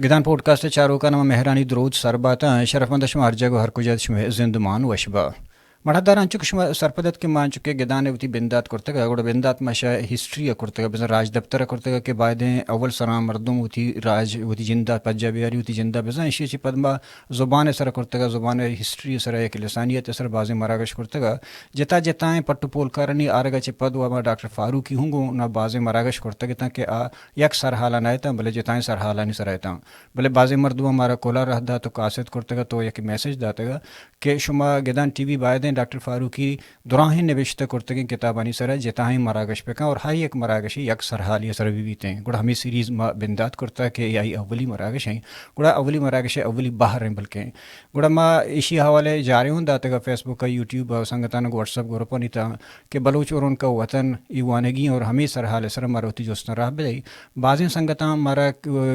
گدان podcast چارو کا نام مہرانی درود سرباتا شرف مند شما ہر جگہ ہر کجا شما زندمان وشبا مڑھداران چک شما سرپدت کے مان چکے گدان وتی بندات کرتگا گوڑا بندات ماشا ہسٹری کرتگا بزن راج دفتر کرتگا کہ بعدیں اول سرام مردم وتی راج وتی جندہ پجا بیاری وتی جندہ بزن اشی چی پدما زبان سر کرتگا زبان ہسٹری سر ایک لسانیت سر بازی مراگش کرتگا جتا جتائیں پٹو پول کرنی آرگا چی پد و ڈاکٹر فاروقی ہونگو نا بازی مراگش کرتگا تا کہ یک سر حالا نایتا بلے جتائیں سر حالا نہیں سرائتا بلے بازی مردم ہمارا کولا رہدا تو کاسد کرتگا تو یک میسیج داتگا کہ شما گدان ٹی وی بعدیں ڈاکٹر فاروقی دراہیں نوشتہ کرتگیں کتابانی سر جتائیں مراگش پکا اور ہائی ایک مراگشی یک سرحالی سر بیتے ہیں گوڑا ہمیں سیریز بندات کرتا کہ یہی اولی مراگش ہیں گوڑا اولی مراگش اولی باہر ہیں بلکہ گوڑا ما اسی حوالے جارے ہوں داتا فیس بک کا یوٹیوب سنگتان واٹس ایپ گروپا نہیں تھا کہ بلوچ اور ان کا وطن ایوانگی اور ہمیں سرحال سر مروتی جوست راہ بدائی بعضیں سنگتان مارا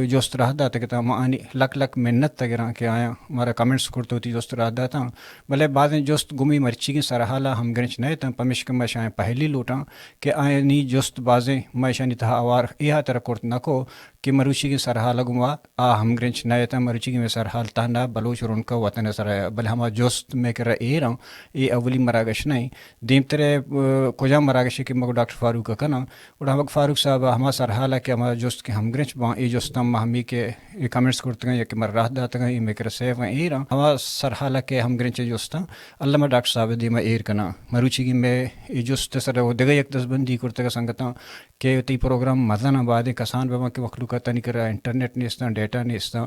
جوست راہ داتا کہ تا معنی لک لک منت تگران کہ آیا مارا کمنٹس کرتا ہوتی جوست راہ داتا بلے بعضیں جوست گمی مرچی کی سرحالہ ہم گرنچ نئے تھا پمشک مشائیں پہلی لوٹاں کہ آئیں نی جوست بازیں مشانی تھا آوار ایہا تر کرت نکو کہ مروچی کی سرحالہ گما ہم گرنچ نئے تھا مروچی کی میں سرحال تہنا بلوچ اور ان کا وطن سر بلے ہما جوست میں کر اے رہا یہ اولی مراگش نہیں دیم ترے کجا مراگشی کہ مگو ڈاکٹر فاروق کا کنا اور ہم فاروق صاحب ہما سرحالہ کہ ہما جوست کے ہم گرنچ با ای جوست ہم ہمی کے کمنٹس کرتے ہیں یا کہ مر راہ داتا ہیں یہ میں کر سیف ہیں اے رہا ہما سرحالہ کہ ہم گرنچ جوستا علامہ ڈاکٹر صاحب دی میں ایر کنا مروچی کی میں ای جوست سر وہ دگا یک دسبندی کرتے کا سنگتا کہ تی پروگرام مزن آباد کسان بما کے مخلوقات نہیں کر رہا انٹرنیٹ نہیں استا ڈیٹا نہیں استا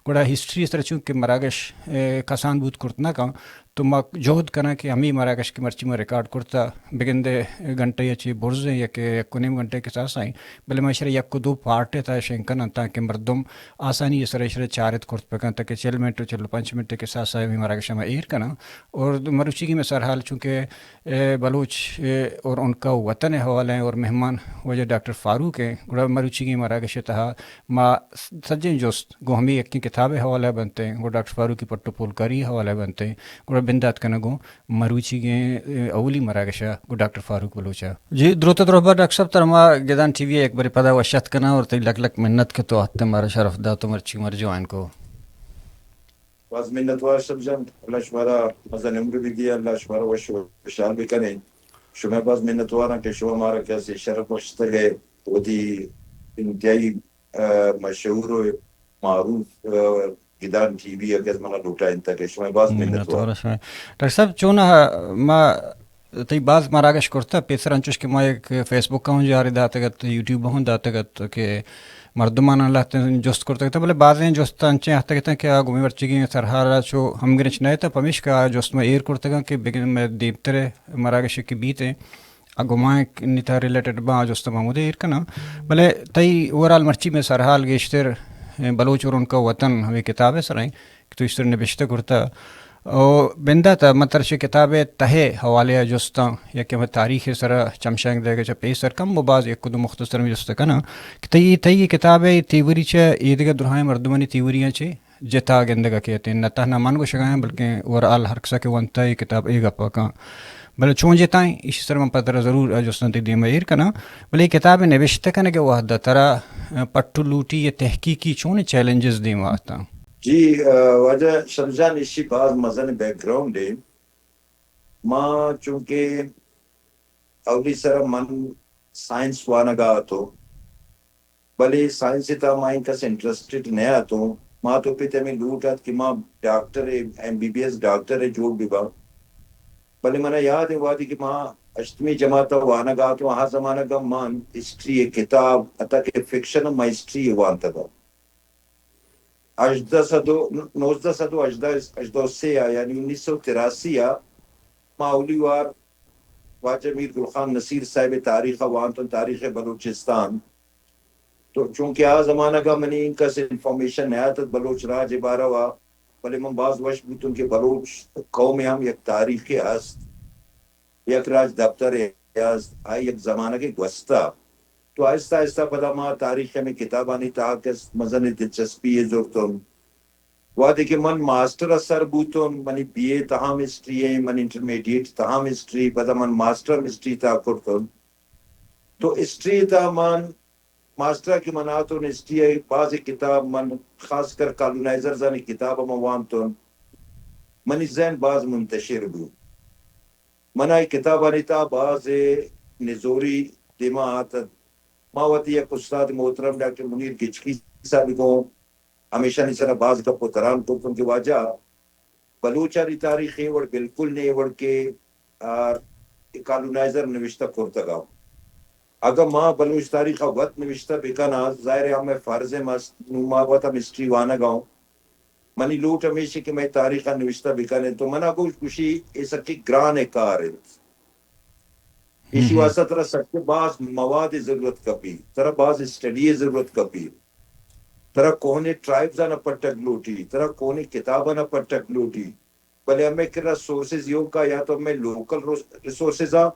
گوڑا ہسٹری اس طرح چونکہ مراگش کسان بود کرتنا کا تو ما جہد کرنا کہ ہمیں مراگش کی مرچی میں ریکارڈ کرتا بگندے گھنٹے یا چی برزیں یا کہ یک کو نیم گھنٹے کے ساتھ آئیں بلے میں شرح یک کو دو پارٹے تا شنکن تاکہ مردم آسانی یہ سر شرح چارت کرت پکن تاکہ 40 منٹ 45 منٹ کے ساتھ ہمیں مراگش میں ایر کرنا اور مروچی کی میں سرحال چونکہ بلوچ اور ان کا وطن حوالہ ہیں اور مہمان وجہ ڈاکٹر فاروق ہیں گوڑا مروچی کی مراگش تہا ما سجن جوست گو ہمیں ایک کی کتاب حوالہ بنتے ہیں گو ڈاکٹر فاروق کی پٹو پول کاری حوالہ بنتے ہیں گوڑا بندات کنگو مروچی کے اولی مراگشہ گو ڈاکٹر فاروق بلوچا جی دروت دربار ڈاکٹر صاحب ترما گدان ٹی وی ایک باری پدا وشت کنا اور تی لگ لگ منت کے تو آتے مارا شرف دا تو مرچی مر جو آئین کو باز منتوار سب جان اللہ شمارا مزن عمر بھی دیا اللہ شمارا وشال بھی کریں شما باز منتوارا کہ شما مارا کیسے شرف مشتر ہے وہ دی انتہائی مشہور و معروف گدان ٹی وی اگر منا لوٹا انتا کہ شما باز منتوارا ڈاکٹر صاحب چونا ما تی باز مراگش کرتا پیسر انچوش کہ ما ایک فیس بک کا ہوں جاری داتا گت یوٹیوب ہوں داتا گت کہ مردمان اللہ تن جوست کرتا گتا بلے بعضیں جوست انچیں ہتا گتا کہ گمی ورچی کی سرحارا چو ہم گرنچ نئے تا پمیش کا جوست میں ایر کرتا گا کہ بگن میں دیبتر مراگش کی بیتے گمائیں نیتا ریلیٹڈ با جوست محمود ایر کنا بلے تی اورال مرچی میں سرحال گیشتر بلوچ اور ان کا وطن ہمیں کتابیں سرائیں کہ تو اس طرح نبشتہ کرتا اور بندہ تا مترش کتابیں تہے حوالے جوستا یا کہ میں تاریخ سر چمشانگ دے گا چا پیسر کم و باز ایک کدو مختصر میں جوستا کنا کہ تی کتابیں تیوری چا ایدگا درہائیں مردمانی تیوریاں چے جتا گندگا کہتے ہیں نتہ نمان کو شگائیں بلکہ ورآل ہرکسا کے وانتا یہ کتاب ایگا پاکاں بلے چون جتائیں اسی طرح من پتر ضرور جوستان تی دیما ایر کنا بلے کتاب نوشتہ کنا کہ وحدہ ترا پٹو لوٹی یہ تحقیقی چون چیلنجز دیما آتا جی وجہ شمجان اسی باز مزن بیک گراؤنڈ ہے ماں چونکہ اولی سر من سائنس وانگا تو بلے سائنس تا ماں کس انٹرسٹڈ نیا تو ماں تو پیتے میں لوٹات کہ ماں ڈاکٹر ہے MBBS ڈاکٹر ہے جو بھی با بلے منہ یاد ہے وادی کہ ماں اشتمی جماعت وانگا تو وہاں زمانہ گا ماں ہسٹری کتاب اتا کہ فکشن ماں ہسٹری وانتا گا 1983 یعنی 1983 ماولی وار واجہ میر گل خان نصیر صاحب تاریخ وانتن تاریخ بلوچستان تو چونکہ آ زمانہ کا منی ان کا سے انفارمیشن نیا تھا بلوچ راج عبارہ ہوا بلے من باز وش بوتن کے بلوچ قوم ہم یک تاریخ کے ہست یک راج دفتر ہست آئی یک زمانہ کے گوستا تو آہستہ آہستہ پدا ماں تاریخ میں کتابانی تاکس مزن دلچسپی ہے زورتن وادی کہ من ماسٹر اثر بوتن منی BA تاہم ہسٹری ہے من انٹرمیڈیٹ تاہم ہسٹری پدا من ماسٹر ہسٹری تا کرتن تو ہسٹری تا من ماسٹر کی مناتو نسٹی بعض کتاب من خاص کر کالونائزر زانی کتاب موانتون منی ذہن بعض منتشر بھی منای کتاب آنیتا بعض نزوری دیما آتد ماوتی ایک استاد محترم ڈاکٹر منیر گچکی صاحب کو ہمیشہ نہیں سر بعض کا پتران کو ان کی واجہ بلوچاری تاریخی وڑ بالکل نہیں وڑ کے کالونائزر نوشتہ کرتگا اگر ماں بلوچ تاریخ وقت نوشتہ بکنا ظاہر ہمیں فرض ماوتا مسٹری وانا گاؤں منی لوٹ ہمیشہ کہ میں تاریخ نوشتہ بکنے تو منا کو خوشی ایسا کی گران کار ہے اسی واسطہ طرح سب کے بعض مواد ضرورت کپی طرح بعض اسٹڈی ضرورت کپی طرح کونے ٹرائبز آنا پٹک لوٹی طرح کونے کتاب آنا پٹک لوٹی بلے ہمیں کرا سورسز یوں کا یا تو ہمیں لوکل ریسورسز آ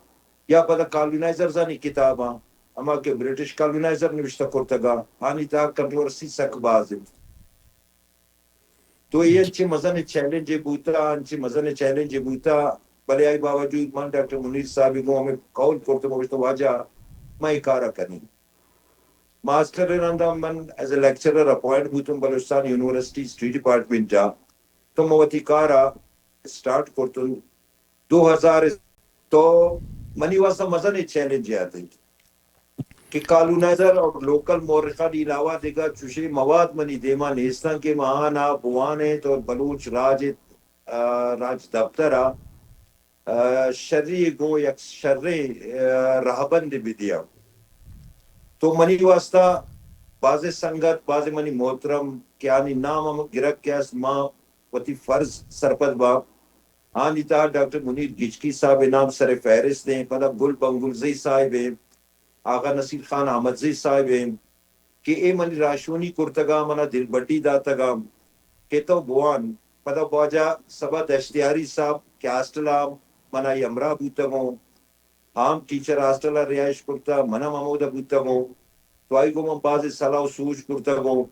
یا پتا کالونائزرز آنی کتاب آ اما کے برٹش کالونائزر نوشتہ کرتگا آنی تا کنٹرورسی سک باز ہے تو یہ انچی مزن چیلنج بوتا انچی مزن چیلنج بوتا بلے آئی باوجود من ڈاکٹر منیر صاحب کو ہمیں قول کرتے موجود واجہ میں کارا کرنی ماسٹر رندا من ایز اے لیکچرر اپوائنٹ بوتم بلوچستان یونیورسٹی ہسٹری ڈپارٹمنٹ جا تو موتی کارا سٹارٹ کرتن 2000 تو منی واسطہ مزن چیلنج آتے کہ کالونائزر اور لوکل مورخہ دی علاوہ دیگا چوشی مواد منی دیما نیستان کے مہانا بوانے تو بلوچ راج دفترہ شرری گو یک شرری رہبند بدیا تو منی واسطہ باز سنگت باز منی محترم کیانی نام ہم گرک کیس ماں وتی فرض سرپد با آنی تا ڈاکٹر منیر گچکی صاحب نام سر فہرست دیں پدا گل بنگلزی صاحب آغا نصیر خان احمد زی صاحب کہ اے منی راشونی کرتگا منا دل بٹی داتگا کہ تو بوان پدا بواجہ سبا دشتیاری صاحب کہ آسٹلا منا یمرا بوتگو عام ٹیچر آسٹلا ریائش کرتا منا محمود بوتگو تو آئی گو من باز صلاح و سوچ کرتگو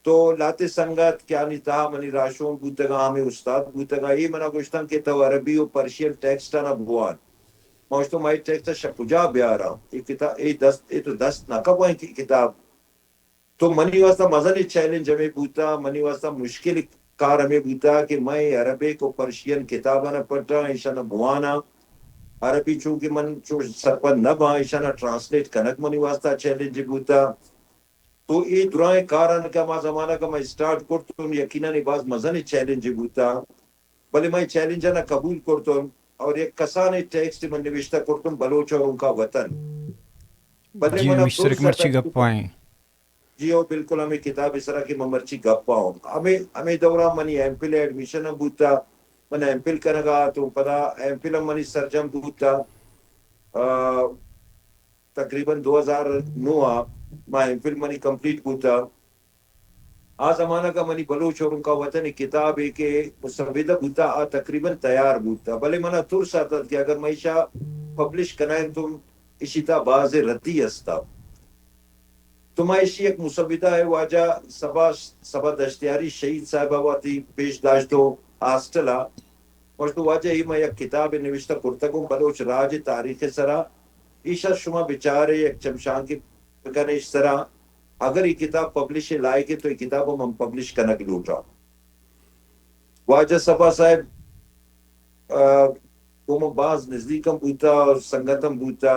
تو لاتے سنگت کیا نہیں تھا منی راشون بوتگا ہمیں استاد بوتگا یہ منا گوشتن کہ تو عربی و پرشین ٹیکسٹ نا بوان موشتو مائی ٹیکسٹ شکجا بیارا یہ تو دست ناکب ہوئیں کی کتاب تو منی واسطہ مزن چیلنج ہمیں بوتا منی واسطہ مشکل کار ہمیں بوتا کہ میں عربی کو پرشین کتابہ نہ پڑھتا ایشا نہ بوانا عربی چونکہ من سرپن نہ با ایشا نہ ٹرانسلیٹ کنک منی واسطہ چیلنج بوتا تو یہ درائیں کاران کا ما زمانہ کا میں سٹارٹ کرتوں یقیناً باز مزن چیلنج بوتا بلے میں چیلنج نہ قبول کرتوں اور ایک کسان ٹیکسٹ من نوشتہ کرتوں بلوچ اور ان کا وطن بلے جی من ہمیشہ سر افسوس ایک مرچی تک گپ پائیں جی ہو بالکل ہمیں کتاب اس طرح کی ممرچی گپا ہوں ہمیں دورہ منی ایم پل ایڈمیشن بوتا من ایم پل کرنگا تو پدا ایم پل منی سرجم بوتا تقریباً 2009 میں ایم پل منی کمپلیٹ بوتا آ زمانہ کا منی بلوچ اور ان کا وطن کتاب ہے کہ مسودہ بوتا تقریباً تیار بوتا بلے منا تر ساتا کہ اگر معیشہ پبلش کرائیں تم اشیتا باز رتی استا تمائشی ایک مسودہ ہے واجہ سبا دشتیاری شہید صاحبہ واتی پیش داشتو آسٹلا اور تو واجہ ہی میں یک کتاب نوشتہ کرتگوں بلوچ راج تاریخ سرا ایشا شما بچارے ایک چمشان کی بکنے اس طرح اگر یہ کتاب پبلش لائے کے تو یہ کتاب ہم پبلش کنک لوٹا واجہ سبا صاحب کوم باز نزدیکم بوتا اور سنگتم بوتا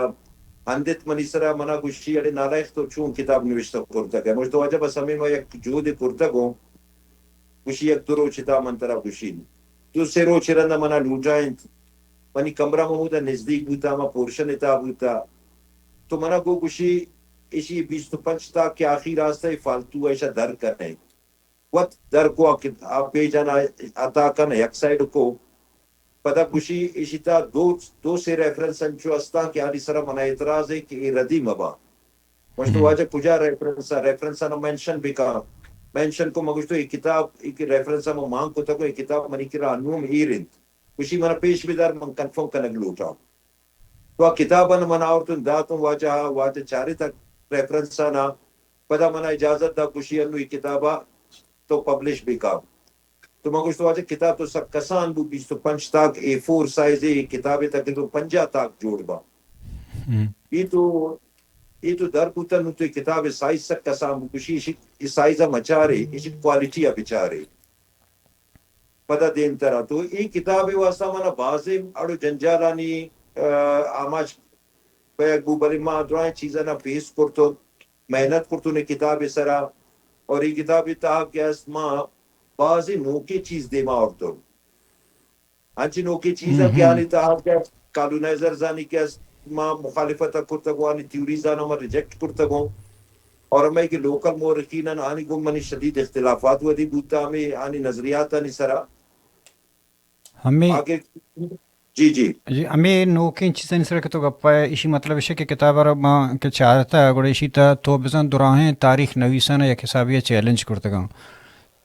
اندت منی سرا منا گوشی اڑے نالائق تو چون کتاب نوشتہ کرتا گیا مجھے تو واجہ بس ہمیں میں یک جود کرتا گو گوشی یک درو چتا منترا گوشی تو سے رو چرندہ منا لوٹائیں منی کمرہ محمودہ نزدیک بوتا ما پورشن اتا بوتا تو منا گو گوشی اسی 25 تا کہ آخری راستہ فالتو ایشا در کرنے وقت در کو آپ پیجانا عطا کرنے یک سائڈ کو پتا گوشی اسی تا دو سے ریفرنس انچو استا کہ آنی سرا منا اعتراض ہے کہ یہ ردی مبا مجھتو واجہ کجا ریفرنسا نو مینشن بکا مینشن کو مگوشتو یہ کتاب ایک ریفرنسا مو مانگ کو تکو یہ کتاب منی کرا انوم ایرند کچھ منا پیش بیدار من کنفرم کنگ لوٹا تو کتابن منا آورتن داتن واجہ چاری تک ریفرنس نا پدا منا اجازت دا کشی انو یہ کتابا تو پبلش بکا تو میں کچھ تو واجہ کتاب تو سب کسان بو 25 تاک A4 سائز ہے کتابیں تک تو 50 تاک جوڑ با یہ تو یہ تو در پوتن تو کتاب سائز سک کسام کشی سائزہ مچارے اس کوالٹی بچارے پتہ دین طرح تو یہ کتاب واسطہ منا بازم اڑو جنجالانی آماج بو بلی ما درائیں چیزیں نا پیس کرتو محنت کرتو نے کتاب سرا اور یہ کتاب تاہب کیا اس ماں بازی نوکی چیز دے ماں اورتو انچی نوکی چیزیں کیا نہیں تاہب کیا کالونائزر زانی کیا ماں مخالفت کرتگو آنی تیوری زانا ماں ریجیکٹ کرتگو اور ہمیں کہ لوکل مورخینن آنی گم منی شدید اختلافات ودی بوتا ہمیں آنی نظریات آنی سرا ہمیں آگے جی جی جی ہمیں نو کے چیزیں سر کے تو گپا ہے اسی مطلب ہے کہ کتاب ماں کے چارتا گوڑے اسی تا تو بزن دراہیں تاریخ نویسانا یا حسابیہ چیلنج کرتے گا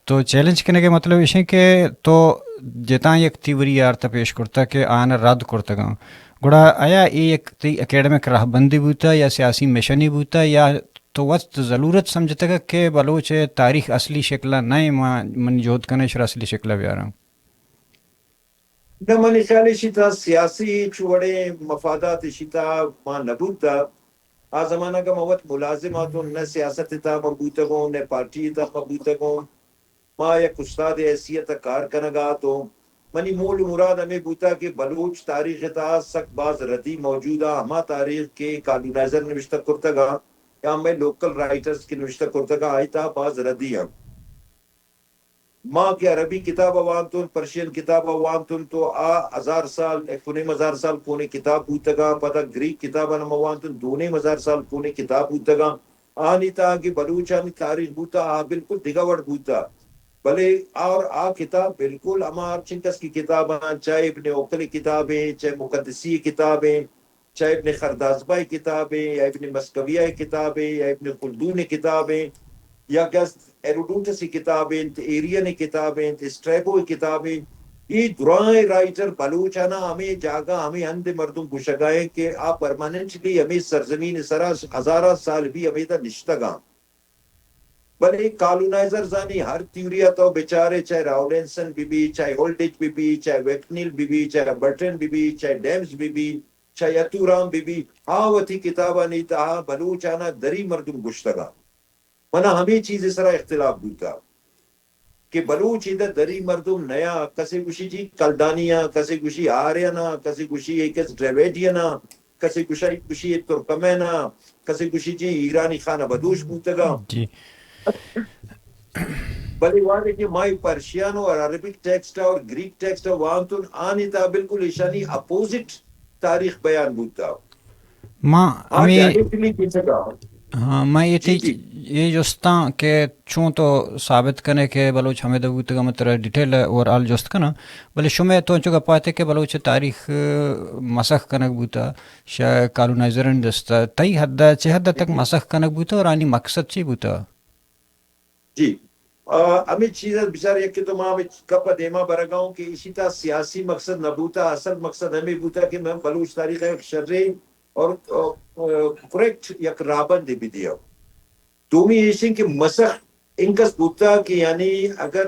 تو چیلنج کرنے کے مطلب ہے کہ تو جتنا ایک تیوری یارتا پیش کرتا کہ آنا رد کرتا گا گوڑا آیا ایک تی اکیڈمک راہ بندی بوتا یا سیاسی مشنی بوتا یا تو وقت ضرورت سمجھتا گا کہ بلوچ تاریخ اصلی شکلہ نئے من جود کنے شر اصلی شکلہ بیارا نہ منی خیال شیطا سیاسی چوڑے مفادات شیطا ماں نبود تا آ زمانہ کا موت ملازماتوں نہ سیاست تا مبوتگوں نہ پارٹی تا مبوتگوں ماں یک استاد حیثیت کار کنگا تو منی مول مراد ہمیں بوتا کہ بلوچ تاریخ تا سک باز ردی موجودہ ہما تاریخ کے کالونائزر نوشتہ کرتگا یا ہمیں لوکل رائٹرز کی نوشتہ کرتگا آئی تا باز ردی ہم ماں کے عربی کتاب اوانتون پرشین کتاب اوانتون تو ہزار سال کنیم ہزار سال کونے کتاب بوتگا پتہ گریک کتاب اوانتون دونیم ہزار سال کونے کتاب بوتگا آنی تا کہ بلوچانی تاریخ بوتا بالکل دگاوڑ بوتا بلے اور کتاب بالکل ہمار چنکس کی کتاباں چاہے ابن اوکلی کتابیں چاہے مقدسی کتابیں چاہے ابن خردازبائی کتابیں یا ابن مسکویہ کتابیں یا ابن خلدون کتابیں یا کس ایروڈوٹس کی کتابیں ایرین کتابیں اسٹریبو کتابیں یہ درائیں رائٹر بلوچانا ہمیں جاگا ہمیں اند مردم گشگائیں کہ آپ پرماننٹلی ہمیں سرزمین سرا ہزارہ سال بھی ہمیں تا نشتگاں بلے کالونائزر زانی ہر تیوریا تو بیچارے چاہے راولنسن بی چاہے ہولڈیج بی چاہے ویکنیل بی چاہے برٹن بی چاہے ڈیمز بی چاہے یتورام بی وطی کتابہ نہیں تا بلوچانا دری مردم گشتگاں منا ہمیں چیز اس طرح اختلاف بوتا کہ بلوچ ادھر دری مردم نیا کسی گوشی جی کلدانیا کسی گوشی آریانا کسی گوشی ایکس ڈریویڈینا کسی گوشی ترکمینا کسی گوشی جی ایرانی خانہ بدوش بوتگا جی بلی وانے کہ مائی پرشیانو اور عربک ٹیکسٹ اور گریک ٹیکسٹ وہاں تو آنی تا بالکل اشانی اپوزٹ تاریخ بیان بوتا ماں ہمیں ڈائریکٹلی کسی کا ہاں میں یہ جی تھی جی یہ جوستا کہ چوں تو ثابت کرنے کے بلوچ ہمیں دبوت کا مطلب ڈیٹیل اور آل جوست کنا بلے شمع تو چکا پاتے کہ بلوچ تاریخ مسخ کنک بوتا شا کالونائزرن دستا تئی حد چہ حد تک مسخ کنک بوتا اور آنی مقصد چی بوتا جی ہمیں چیزیں بچار یک کہ تو ماں کپا دیما برگاؤں کہ اسی تا سیاسی مقصد نبوتا اصل مقصد ہمیں بوتا کہ میں بلوچ تاریخ شرعی اور کریکٹ یک رابن دے بھی دیا دومی ایشن کہ مسخ انکس بوتا کہ یعنی اگر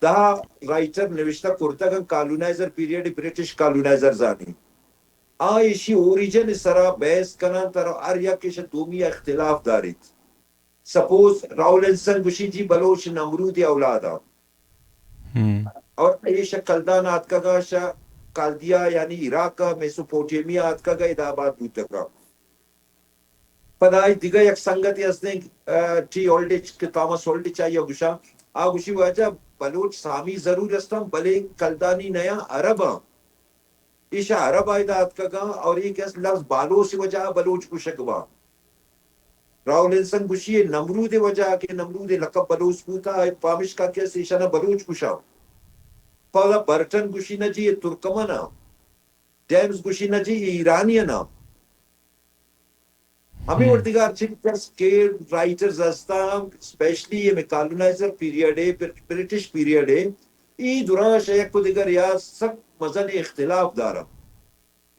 دا رائٹر نوشتہ کرتا کہ کالونائزر پیریڈ برٹش کالونائزر زانی ایشی اوریجن سرا بیس کنا تر اریا کش دومی اختلاف داریت سپوز راولنسن گوشی جی بلوچ نمرود اولادا اور ایشا کلدان آتکا گا شا کالدیا یعنی عراق کا میسوپوٹیمیا آتکا گا اداباد بوتا گا پدائی دیگا یک سنگتی اسنے ٹی اولڈیچ کے تامس اولڈیچ آئی گوشا گوشی وجہ بلوچ سامی ضرور استم بلے کلدانی نیا عرب ایشا عرب آئی دا آتکا گا اور ایک اس لفظ بالو سی وجہ بلوچ کو شکوا راولنسن گوشی نمرود وجہ کے نمرود لقب بلوچ بوتا پامش کا کیس ایشانا بلوچ گوشا پالا برٹن گوشی نا جی ترکمنا ڈیمز گوشی نا جی ایرانی نا ہمیں وردگار چکترس کے رائٹرز استا اسپیشلی یہ میں کالونائزر پیریڈ ہے برٹش پیریڈ ہے ای دوران شیخ کو دیگر یا سب مزن اختلاف دارا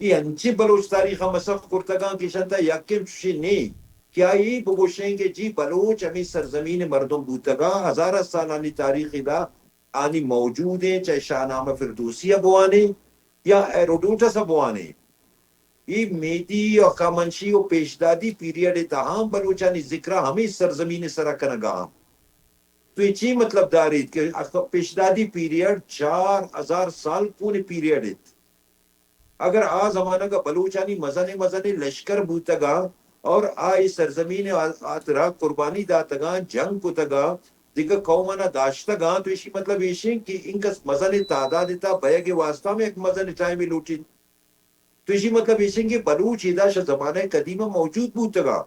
یہ انچی بلوچ تاریخ مسخ کرتگان کی شنطہ یکیم چوشی نہیں کیا یہ بگوشیں گے جی بلوچ ہمیں سرزمین مردم بوتگا ہزارہ سال آنی تاریخی دا آنی موجود ہیں چاہے شاہنامہ فردوسیہ بوانے یا ایروڈوٹس بوانے یہ میدی و خامنشی و پیشدادی پیریڈ تاہم بلوچانی ذکرہ ہمیں سرزمین سرکن گاہ تو یہ چی مطلب دارید کہ پیشدادی پیریڈ 4000 سال پونے پیریڈ اگر آ زمانہ کا بلوچانی مزنے لشکر بوتگا اور آئی سرزمین آترا قربانی داتگا جنگ کتگا دیگر قومانا داشتگا تو اسی مطلب ایشی کہ ان کا مزن تعداد تا بیگ واسطہ میں ایک مزن ٹائم لوٹی تو اسی مطلب ایشی کہ بلوچ اداش زمانہ قدیمہ موجود بوتگا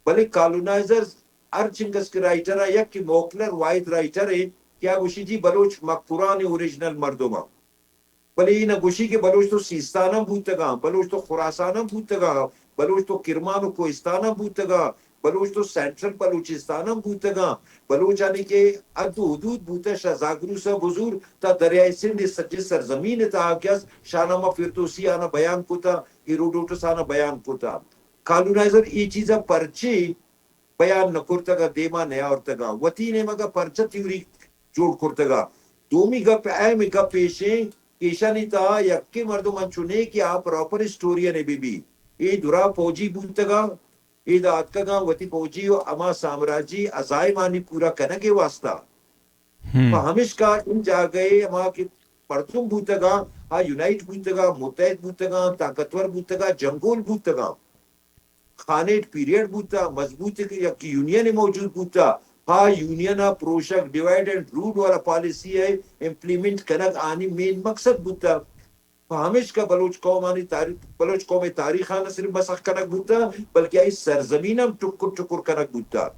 بلے کالونائزر ارچنگس کے رائٹر ہے یا کہ موکلر وائد رائٹر ہے کیا گوشی جی بلوچ مقبوران اوریجنل مردمہ بلے یہ نہ گوشی کے بلوچ تو سیستانہ بوتگا بلوچ تو خراسانہ بوتگا بلوچ تو کرمان و کوہستانہ بوتگا بلوچ تو سینٹرل بلوچستانہ بوتگا بلوچ آنے کے ادو حدود بوتا شہزاگرو سا بزور تا دریائے سندھ سجی سرزمین تا آکیاس شاہنامہ فردوسی آنا بیان کتا ہیروڈوٹس آنا بیان کتا کالونائزر ای چیزا پرچی بیان نکرتگا دیما نیا ارتگا وطی نے مگا پرچا تیوری جوڑ کرتگا دومی گپ اہم گپ پیشیں کیشانی تا یکی مردم انچونے کہ آپ پراپر ہسٹورین ہے بی ای درا فوجی بولتگا ای دا اتکگا وطی فوجی و اما سامراجی ازائی مانی پورا کنگے واسطہ فہمش کا ان جا گئے اما کی پرتم بولتگا ہاں یونائٹ بولتگا متحد بولتگا طاقتور بولتگا جنگول بولتگا خانیٹ پیریڈ بوتا مضبوط یکی یونین موجود بوتا ہاں یونین پروشک ڈیوائیڈ اینڈ رول والا پالیسی ہے امپلیمنٹ کنک آنی مین مقصد بوتا ہمیش کا بلوچ قوم آنی تاریخ بلوچ قوم تاریخ آنا صرف مسخ کنک بوتا بلکہ آئی سرزمین ہم ٹکر ٹکر کنک بوتا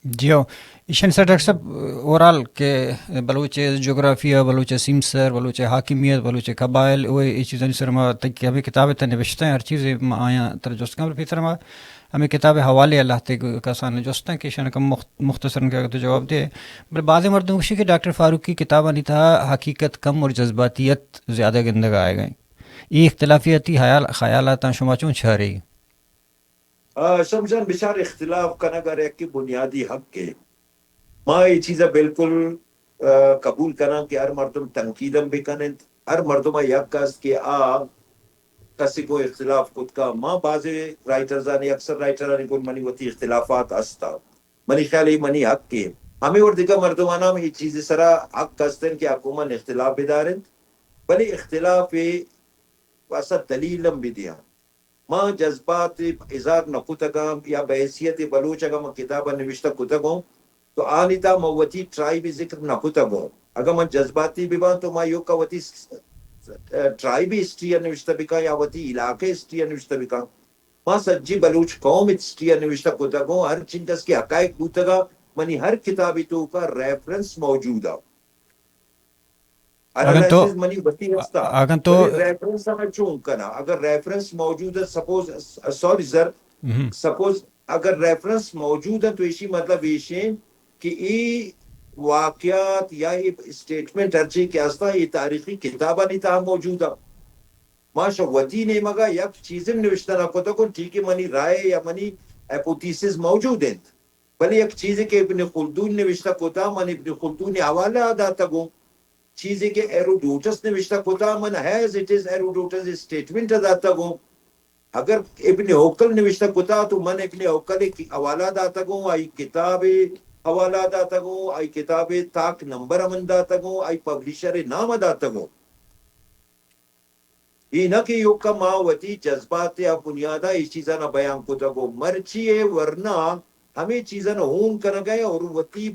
جیو ایشن سر ڈاکٹر صاحب اوورال کہ بلوچ جغرافیہ بلوچ سیمسر بلوچ حاکمیت بلوچ قبائل وہ یہ چیزیں سر ما کہ ہمیں کتابیں تو نوشتے ہیں ہر چیز آیا ترجست کا پھر ما ہمیں کتاب حوالے اللہ تے کسان جوست ہیں کہ شان کا مختصراً کیا تو جواب دے بل بعض مردوں کہ ڈاکٹر فاروق کی کتاب نہیں تھا حقیقت کم اور جذباتیت زیادہ گندگا آئے گئے یہ اختلافیتی خیالات شما چون چھا رہی شمشان بشار اختلاف کنگر ایک کی بنیادی حق کے ماں یہ چیزیں بالکل قبول کرنا کہ ہر مردم تنقیدم بھی کریں ہر مردمہ یک کس کہ کسی کو اختلاف خود کا ماں بعض رائٹرزانی اکثر رائٹرانی کو منی وتی اختلافات استا منی خیال یہ منی حق کے ہمیں اور دیکھا مردمانہ میں یہ چیزیں سرا حق کستن کہ حکومت اختلاف بیدارن بلی اختلاف واسا دلیلم بھی دیا ماں جذبات اظہار نہ کتگا یا بحیثیت بلوچ اگر میں کتابہ نوشتہ کتگوں تو آنیتا موتی ٹرائب ذکر نہ کتگوں اگر میں جذباتی بھی بان تو ماں یو کا وتی ٹرائبی ہسٹری نوشتہ بکا یا وتی علاقے ہسٹری نوشتہ بکا ماں سجی بلوچ قوم ہسٹری نوشتہ کتگوں ہر چنکس کے حقائق بوتگا منی ہر کتابی تو کا ریفرنس موجود ہے اگر تو منی وتی ہستا اگر تو ریفرنس ہمیں چون کنا اگر ریفرنس موجود ہے سپوز سوری سر سپوز اگر ریفرنس موجود ہے تو اسی مطلب یہ کہ یہ واقعات یا یہ اسٹیٹمنٹ ارچی کیا استا یہ تاریخی کتابہ نہیں تھا موجود ہے ماشا وطی نے مگا یک چیزیں نوشتہ نہ کتا کن ٹھیک ہے منی رائے یا منی ایپوتیسز موجود ہیں بلی یک چیزیں کہ ابن خلدون نوشتہ کتا من ابن خلدون حوالہ آدھاتا گو چیزیں کہ ایروڈوٹس نوشتہ کتا من has it is ایروڈوٹس اسٹیٹمنٹ آدھاتا گو اگر ابن حوکل نوشتہ کتا تو من ابن حوکل کی حوالہ داتا گو آئی کتاب حوالہ داتا گو آئی کتاب تاک نمبر امن داتا گو آئی پبلیشر نام داتا گو یہ نہ کہ یو کا ماوتی جذبات یا بنیادہ اس چیزاں نہ بیان کتا گو مرچی ہے ورنہ ہمیں چیزاں نہ ہون کرنا گئے اور وتی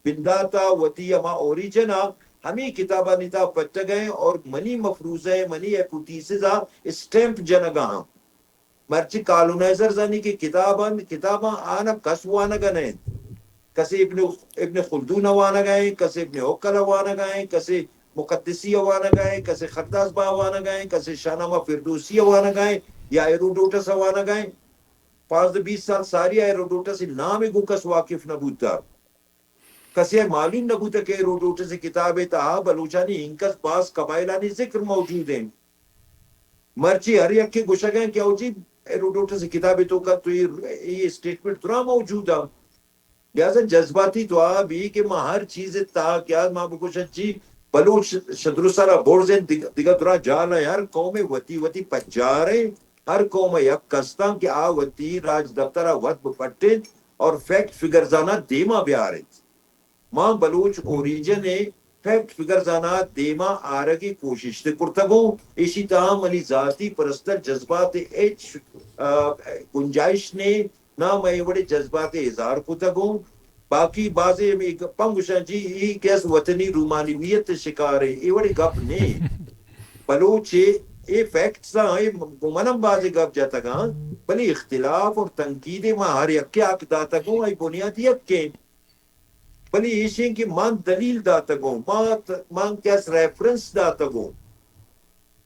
بنداتا وتی اما اوریجنا ہمیں کتابہ نیتا پچ گئے اور منی مفروضہ منی ایپوتیسزہ اسٹیمپ جنگا مرچی کالونائزر زنی کی کتاباں آنا کسوانا گئے کسی ابن خلدون وانا گئے کسی ابن حکل وانا گئے کسی مقدسی وانا گئے کسی خرداس با وانا گئے کسی شاہنامہ فردوسی وانا گئے یا ایروڈوٹس وانا گئے 5-20 سال ساری ایروڈوٹس نام گو کس واقف نبوتا کسی معلوم نبوتا کہ ایروڈوٹس کتابیں تاہا بلوچانی انکس باس قبائلانی ذکر موجود ہیں مرچی ہر یک کے گوشہ گئے کیا ہو جی ایروڈوٹس کتابیں تو کا تو یہ اسٹیٹمنٹ ترا موجود ہے لہذا جذباتی دعا بھی کہ ماں ہر چیز تا کیا ماں بکوش اچھی بلوچ شدرسارا بورزن دیگا درا جانا ہر قوم وتی وتی پجارے ہر قوم یک کستان کہ آ وتی راج دفترا وط بپٹے اور فیکٹ فگر زانا دیما بیارے ماں بلوچ اوریجن ہے فیکٹ فگر زانا دیما آرگی کوشش تے کرتگو اسی تاہم علی ذاتی پرستر جذبات ایچ گنجائش نے نہ میں بڑے جذبات اظہار کتگو باقی بازے میں پنگشن جی یہ کیس وطنی رومانویت شکار ہے یہ بڑے گپ نہیں بلوچ یہ فیکٹس منم بازے گپ جاتا گا بلی اختلاف اور تنقید ماں ہر یک حق داتا گو ای بنیادی حق کے بلی ایشیں کی مان دلیل داتا گو مان کیس ریفرنس داتا گو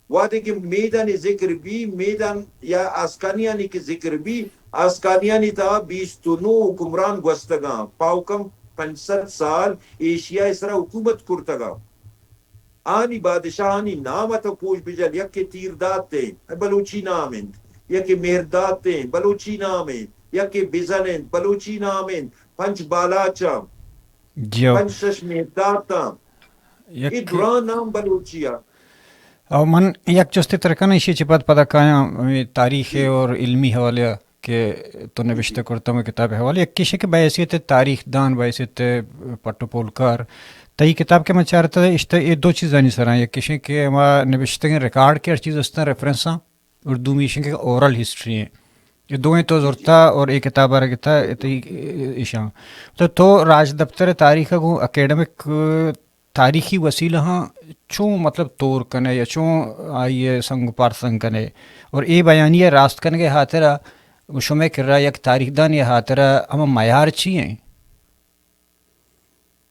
وعدے کہ میدان ذکر بھی میدان یا آسکانیانی کی ذکر بھی آسکانیانی تا 29 حکمران گوستگا پاوکم 65 سال ایشیا اسرا حکومت کرتگا آنی بادشاہانی نامتا کوش بجل یک کے تیر داتے بلوچی نامن یک کے مہر داتے بلوچی نامن یک کے بزنن بلوچی نامن پنچ بالاچا جیو پنچ شش مہر داتا یہ یک دران نام بلوچیا او من یک چستی ترکانه ایشی چی پت پدا کایا تاریخ اور علمی حوالے کہ تو نوشته کرتم کتاب حوالے یک کشی که بحیثیت تاریخ دان بحیثیت پٹو پولکار تا یہ کتاب کے میں چاہتا ہے اشتا یہ دو چیزیں نہیں سرائیں یک کشی کہ ما نوشته ہیں ریکارڈ کے ہر چیز استا ریفرنساں اور دو میشن کے اورل ہسٹری ہیں یہ دوئیں تو ضرورتا اور ایک کتاب آ رہا تھا ایشاں تو راج دفتر تاریخ کو اکیڈمک تاریخی وسیلہ ہاں چوں مطلب طور کنے یا چوں آئیے سنگ پارسنگ کنے اور اے بیانیہ راست کنے کے حاطرہ شمع کر رہا یک تاریخ دان یا حاطرہ ہم معیار چیئیں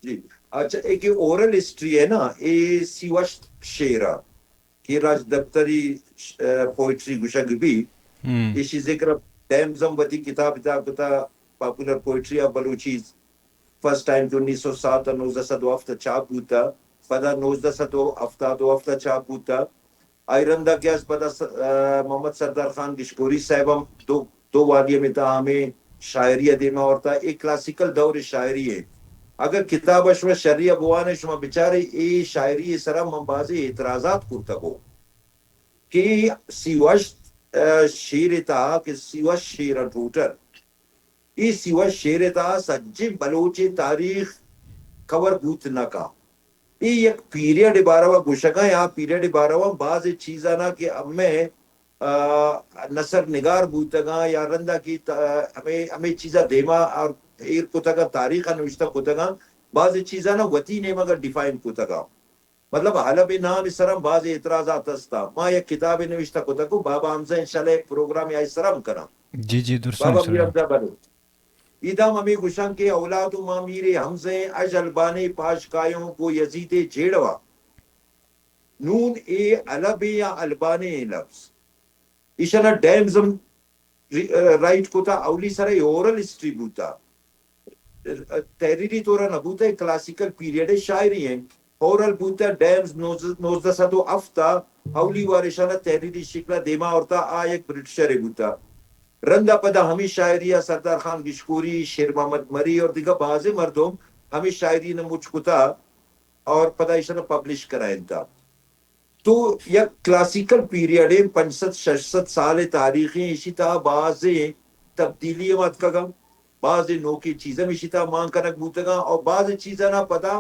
جی اچھا ایک اورل ہسٹری ہے نا اے سیوش شیرہ کی راج دفتری پوئٹری گشنگ بھی اسی ذکر ٹیمزم وتی کتاب کتا popular poetry of Baloches first time 1907 1907 چاپ ہوتا پدا 1907 چاپ ہوتا آئرندہ کیاس پدا محمد سردار خان گشکوری صاحبم دو وادی میں تا ہمیں شاعریہ دیما ہوتا ایک کلاسیکل دور شاعری ہے اگر کتاب شما شریعہ بوانے شما بچارے اے شاعری سرا من بازی اعتراضات کرتا ہو کہ سیوش شیر تا کہ سیوش شیر ٹوٹر ای سیوش شیر تا سجی بلوچ تاریخ کور بوت نہ کا ای یک پیریڈ باروا گشگا یا پیریڈ باروا بعض چیزانا کہ اب میں نصر نگار بوتگا یا رندہ کی ہمیں چیزا دیما اور ایر کتگا تاریخ نوشتہ کتگا بعض چیزانا وطی نے مگر ڈیفائن کتگا مطلب حلب نام سرم بعض اعتراضات استا ما یک کتاب نوشتہ کتگو بابا حمزہ انشاءاللہ ایک پروگرام یا سرم کرم جی درست بابا میر حمزہ بلو ایدام ہمیں گشن کے اولاد ما میر حمزہ اجل بانے پاشکایوں کو یزید جیڑوا نون اے علب یا البانے لفظ ایشانا ڈیمزم رائٹ کو تا اولی سرے اورل ہسٹری بوتا تحریری طورا نبوتا کلاسیکل پیریڈ شاعری ہیں اورل بوتا ڈیمز 1907 اولی وارشانا تحریری شکلہ دیما اورتا ایک برٹشر بوتا رندہ پدا ہمیں شاعریہ سردار خان گشکوری شیر محمد مری اور دیگا بعض مردوں ہمیں شاعری نے مجھ کتا اور پدا ایشانا پبلش کرائیں تا تو یک کلاسیکل پیریڈ 65-66 سال تاریخی اسی طرح بعض تبدیلی مت کگا بعض نوکی چیزیں اسی طرح مانگ کنک بوتگا اور بعض چیزیں نہ پتا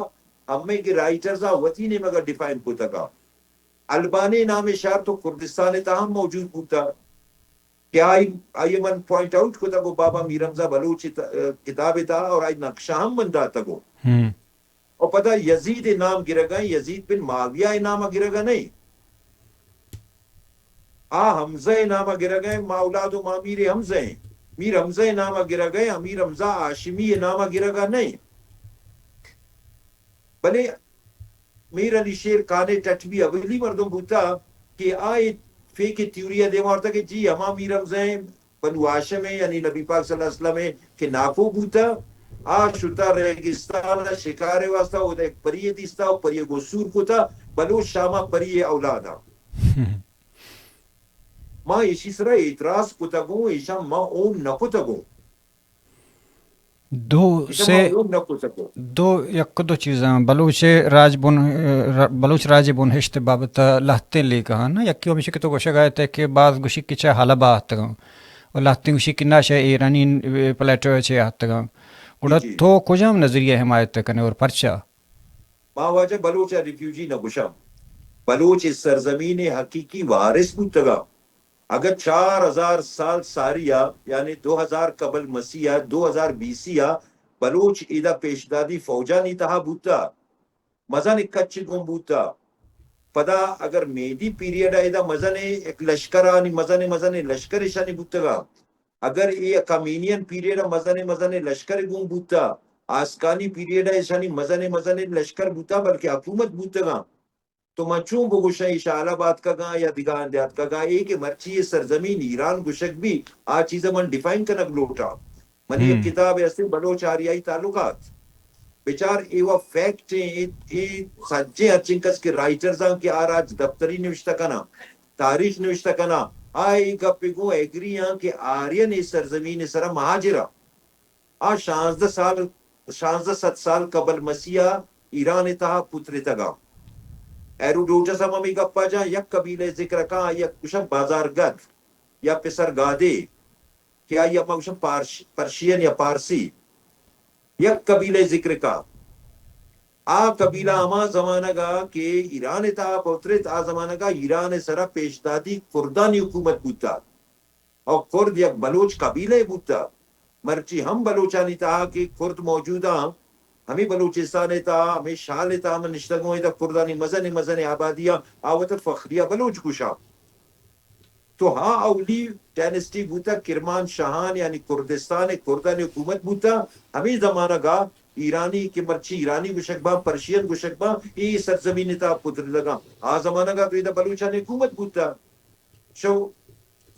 ہمیں کہ رائٹرز وطی نے مگر ڈیفائن کتگا البانی نام شہر تو کردستان تاہم موجود ہوتا کیا آئی من پوائنٹ آؤٹ کتا گو بابا میر حمزہ بلوچ کتاب تا اور آئی نقشہ ہم بندہ تا گو اور پتا یزید نام گرے گا یزید بن معاویہ نام گرے گا نہیں حمزہ نام گرے گئے اولاد و ماں میر حمزہ ہیں میر حمزہ نام گرے گئے امیر حمزہ ہاشمی نام گرے گا نہیں بلے میر علی شیر کانے ٹٹوی اولی مردم بوتا کہ آئے فیک تیوریہ دے مارتا کہ جی ہما میر حمزہ ہیں بنو ہاشم ہیں یعنی نبی پاک صلی اللہ علیہ وسلم ہیں کہ ناکو بوتا شتا ریگستان شکار واسطہ وہ ایک پریے دیستا اور پریے گسور کو تھا بلو شامہ پریے اولادا ماں اسی سرا اعتراض کو تگو ایشا ماں اون نکو تگو دو اسے سے معلوم نہ کو سکو دو یک دو چیزاں بلوچ راج بن ہشت بابت لہتے لے کہا نا یکی ہمیشہ کہ تو گوشہ گائے تے کہ بعض گوشی کچھ حالا بات گا اور لہتے گوشی کنا شے ایرانی پلیٹو چھے آت گا جی گوڑا جی تو کجام نظریہ حمایت کنے اور پرچا ماں واجہ بلوچ ریفیوجی نہ گشم بلوچ اس سرزمین حقیقی وارث بودتگا اگر 4000 سال ساریہ یعنی 2000 قبل مسیح 2020 بلوچ ایدہ پیشدادی فوجا نہیں تہا بوتا مزن کچھ گم بوتا پدا اگر میدی پیریڈ ایدہ مزن ایک لشکرانی مزن لشکر شانی بوتگا اگر یہ کمینین پیریڈ مزن لشکر گم بوتا آسکانی پیریڈ ایشانی مزن لشکر بوتا بلکہ حکومت بوتگا تو مچوں بگوشا اشارہ بات کا گا یا دیگان دیات کا گا ایک مرچی سرزمین ایران گشک بھی آ چیزیں من ڈیفائن کنک لوٹا منی ایک کتاب ایسے بلوچ آریائی تعلقات بیچار ایوہ فیکٹ ای سجے اچنکس کے رائٹرز ہیں کہ آج دفتری نوشتہ کنا تاریخ نوشتہ کنا آئی گپ گو ایگری ہیں کہ آرین اس سرزمین سرا مہاجرہ 16 سال قبل مسیح ایران اتہا پتر تگا ایروڈوٹس ہم ہمیں گپا جا یک قبیلے ذکر کا یک کشم بازار گد یا پسر گادے کیا یا کشم پرشین یا پارسی یک قبیلے ذکر کا قبیلہ اما زمانہ گا کہ ایران اتہا پترت زمانہ گا ایران سرا پیشدادی کردانی حکومت بوتا اور کرد یک بلوچ قبیلے بوتا مرچی ہم بلوچانی تہا کہ کرد موجودہ ہمیں بلوچستان تا ہمیں شال تا ہم نشتگوں تا کردانی مزن آبادیاں آوت فخریہ بلوچ کشا تو ہاں اولی ڈائنسٹی بوتا کرمان شاہان یعنی کردستان کردانی حکومت بوتا ہمیں زمانہ گا ایرانی کے مرچی ایرانی گشکبا پرشین گشکبا یہ سرزمین تا پتر لگا زمانہ گا تو یہ بلوچانی حکومت بوتا شو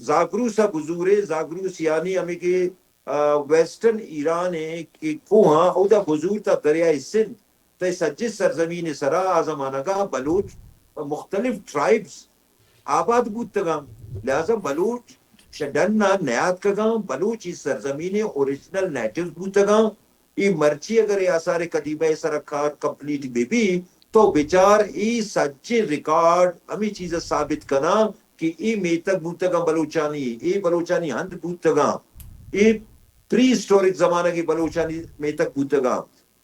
زاگروس بزورے زاگروس یعنی ہمیں کہ ویسٹرن ایران ہے کہ کوہاں او دا بزور تا دریائے سندھ تا سجس سرزمین سرا زمانہ گا بلوچ مختلف ٹرائبز آباد بودتگا لہذا بلوچ شڈن نیاد کگا بلوچ اس سرزمین اوریجنل نیٹیوز بودتگا ای مرچی اگر یہ آثار قدیمہ سرکار کمپلیٹ بے بھی تو بیچار ای سجے ریکارڈ ہمیں چیزیں ثابت کنا کہ ای میتک بودتگا بلوچانی ای بلوچانی ہند بودتگا ای پری اسٹورک زمانہ کی بلوچانی میتک بودتگا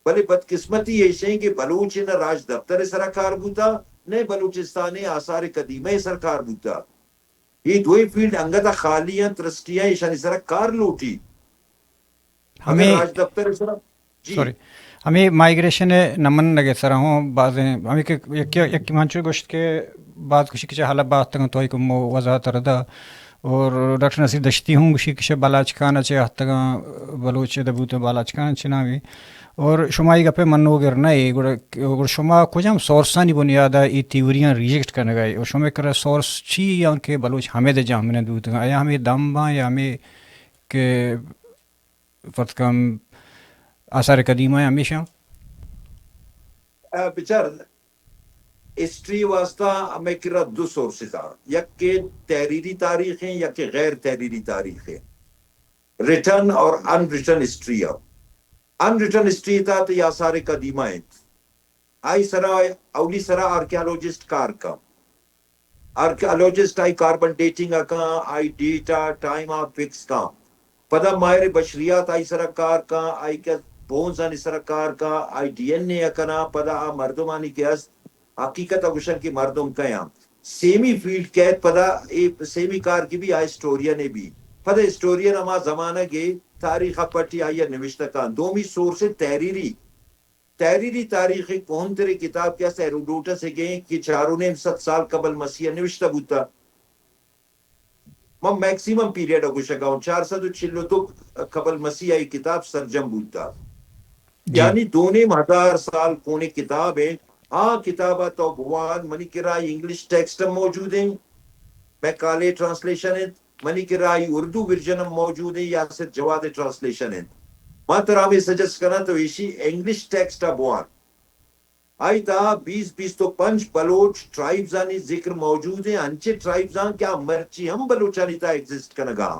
بلے بدقسمتی یہ شہیں کہ بلوچ نہ راج دفتر سرکار بوتا نہ بلوچستان آثار قدیمہ سرکار بوتا یہ دوئی فیلڈ انگتا خالیاں ترسٹیاں ایشانی سرکار لوٹی اگر ہمیں راج دفتر سر جی سوری ہمیں مائگریشن نمن لگے سر ہوں بعضیں ہمیں کہ یک منچو گوشت کے بعد کچھ کچھ حالا بات تنگ تو ایک وضاحت ردا اور ڈاکٹر نصیر دشتی ہوں گوشی کچھ بالاچکان اچھے ہفتگا بلوچ دبوت بالاچکان چنا بھی اور شمائی گپے منو گر نئے گر شما کجام سورسانی بنیادہ ای تیوریاں ریجیکٹ کرنے گئے اور شما کرے سورس چی یا کہ بلوچ ہمیں دے جامنے دوت گا یا ہمیں دم با یا ہمیں کہ فرد کم آثار قدیمہ ہے ہمیشہ بچار ہسٹری واسطہ ہمیں کرا دو سورسز یک کہ تحریری تاریخ ہیں یا کہ غیر تحریری تاریخ ہیں ریٹن اور in written history in written history تھا تو یہ آثار قدیمہ ہیں آئی سرا اولی سرا آرکیالوجسٹ کار کا آرکیالوجسٹ آئی کاربن ڈیٹنگ کا I data time of fix کا پدا ماہر بشریات آئی سرا کار کا آئی کیا بونز آنی سرا کار کا آئی ڈی این اے کنا پدا مردمانی کے اس حقیقت اگوشن کی مردم کا یہاں سیمی فیلڈ کہت پدا سیمی کار کی بھی آئی اسٹورین نے بھی پدا اسٹورین اما زمانہ کے تاریخ پٹی آئی نوشتہ کان دومی سورس تحریری تاریخ کون تیرے کتاب کیا سے ہیروڈوٹس سے گئے کہ 400 قبل مسیح نوشتہ بوتا میں میکسیمم پیریڈ اگو شکاؤں 462 قبل مسیح آئی کتاب سرجم بوتا یعنی 2000 سال کونے کتاب ہے کتابہ تو بوان منی کرائی انگلش ٹیکسٹ موجود ہیں میں کالے ٹرانسلیشن ہے منی کرائی اردو ورژن موجود ہے یا صرف جواد ٹرانسلیشن ہے ماتر ہمیں سجس کرنا تو اسی انگلش ٹیکسٹ بوان آئی تا 20 تو 5 بلوچ ٹرائبزانی ذکر موجود ہیں انچے ٹرائبزان کیا مرچی ہم بلوچانی تا ایگزسٹ کرنا گا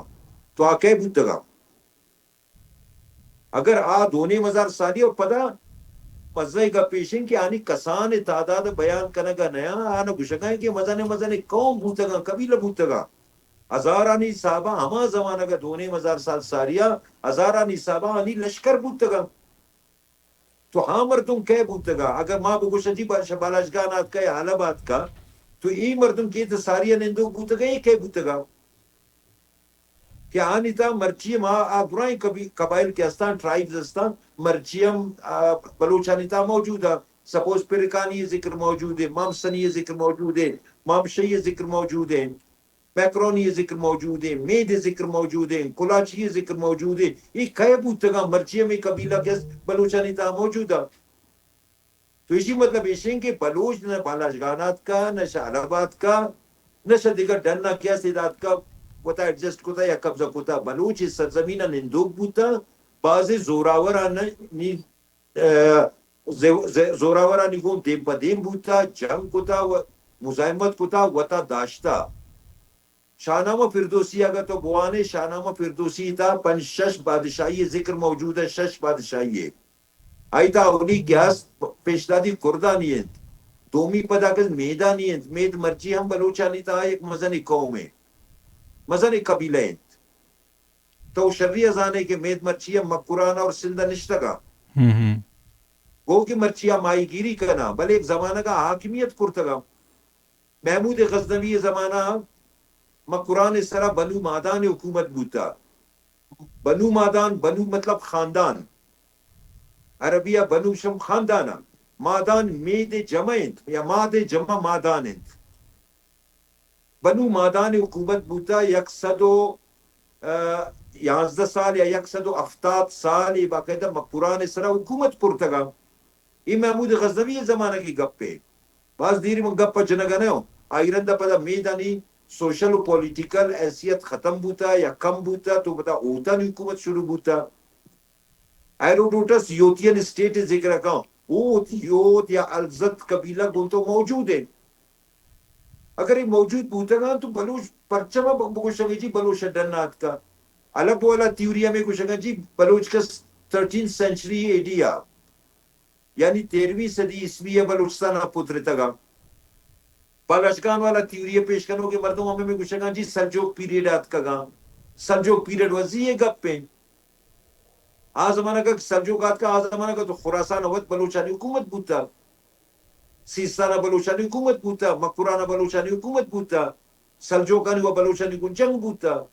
تو آکے بودتا گا اگر آ 2000 سالی اور پدا مزے کا پیشن کہ آنی کسان تعداد بیان کرنے کا نیا آنا گشگائیں کہ مزنے قوم بوتگا قبیلہ بوتگا ہزارانی صحابہ ہما زمانہ کا 2000 سال ساریہ ہزارانی صحابہ آنی لشکر بوتگا تو ہاں مردم کہے بوتگا اگر ماں بگوشن جی بالاشگانات کا یا حالبات کا تو ای مردم کی تو ساریہ نندو بوتگا یہ کہے بوتگا کہ آنی تا مرچیم برائیں قبائل کے استان ٹرائبز استان مرچیم بلوچانی تا موجود ہے سپوز پرکانی یہ ذکر موجود ہے مامسنی یہ ذکر موجود ہے مامشی یہ ذکر موجود ہے میکرونی یہ ذکر موجود ہے مید یہ ذکر موجود ہے کلاچی یہ ذکر موجود ہے یہ کہے بوتگا مرچیم یہ قبیلہ کے بلوچانی تا موجود ہے تو اسی مطلب ایسے کہ بلوچ نہ بالاشگانات کا نہ شعلابات کا نہ دیگر ڈننا کیا سیدات کا کوتا ایڈجسٹ کوتا یا قبضہ کوتا بلوچ اس سرزمین نندوک بوتا بعض زوراورانی گون دیم پا دیم بوتا جنگ کوتا مزاحمت کوتا وطا داشتا شاہنامہ فردوسی اگر تو بوانے شاہنامہ فردوسی تا پن شش بادشاہی ذکر موجود ہے شش بادشاہی آئی تا اولی گیاس پیشدادی کردہ نیند دومی پدا کس میدہ نیند مید مرچی ہم بلوچانی تا ایک مزنی قوم ہے مزن قبیلہ انت تو شرری ازانے کے مید مرچیہ مکرانا اور سندہ نشتگا گو کی مرچیہ مائی گیری کرنا بلے ایک زمانہ کا حاکمیت کرتگا محمود غزنوی زمانہ مکران اس طرح بنو مادان حکومت بوتا بنو مادان بنو مطلب خاندان عربیہ بنو شم خاندانا مادان مید جمع انت یا ماد جمع مادان انت بنو مادان حکومت بوتا 111 سال یا 170 سال یہ باقاعدہ مقبوران اس طرح حکومت کرتگا یہ محمود غزنوی زمانہ کی گپ پہ بعض دیری من گپ پا جنگا نہیں ہو آئیرندہ پدا میدانی سوشل و پولیٹیکل حیثیت ختم بوتا یا کم بوتا تو پتا اوتانی حکومت شروع بوتا ایروڈوٹس یوتین اسٹیٹ ذکر رکھا اوت یوت یا الزت قبیلہ گل تو موجود ہے اگر یہ موجود بوتگا تو بلوچ پرچمہ بگوشنگی جی بلوچ ڈنات کا الگ والا تیوریا میں کچھنگا جی بلوچ کا 13th سینچری ایڈیا یعنی 13ویں صدی عیسوی بلوچستان پتر تگا بالاشگان والا تیوریا پیش کرنو کے مردوں ہمیں میں کچھنگا جی سلجوک پیریڈ آت کا گا سلجوک پیریڈ وزی ہے گپ پہ آزمانہ کا سلجوک آت کا آزمانہ کا تو خراسان وقت بلوچانی حکومت بوتا سیستانہ بلوچانی حکومت بوتا مکرانہ بلوچانی حکومت بوتا سلجوکانی و بلوچانی کو جنگ بوتا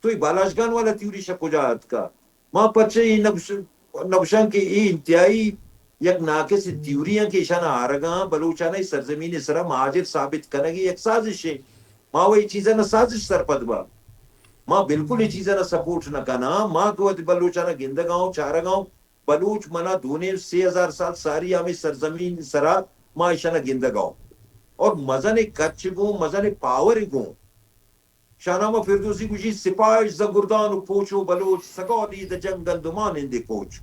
تو یہ بالاشگان والا تیوری شک جات کا ماں پرچے یہ نبشان کے یہ انتہائی یک ناقص تیوریاں کے اشانہ آرگاں بلوچانہ سرزمین سرہ مہاجر ثابت کرنے کی ایک سازش ہے ماں وہ یہ چیزیں نہ سازش سرپد با ماں بالکل یہ چیزیں نہ سپورٹ نہ کنا ماں کو بلوچانہ گندگاؤں چارگاؤں بلوچ منا 2000 سال ساری ہمیں سرزمین سرا معاشانہ گندگاؤں اور مزن کچھ گوں مزن پاور گوں شاہنامہ فردوسی کچھ سپاہش زگردان پوچھو بلوچ سگودی دا جنگل دمان اندے کوچ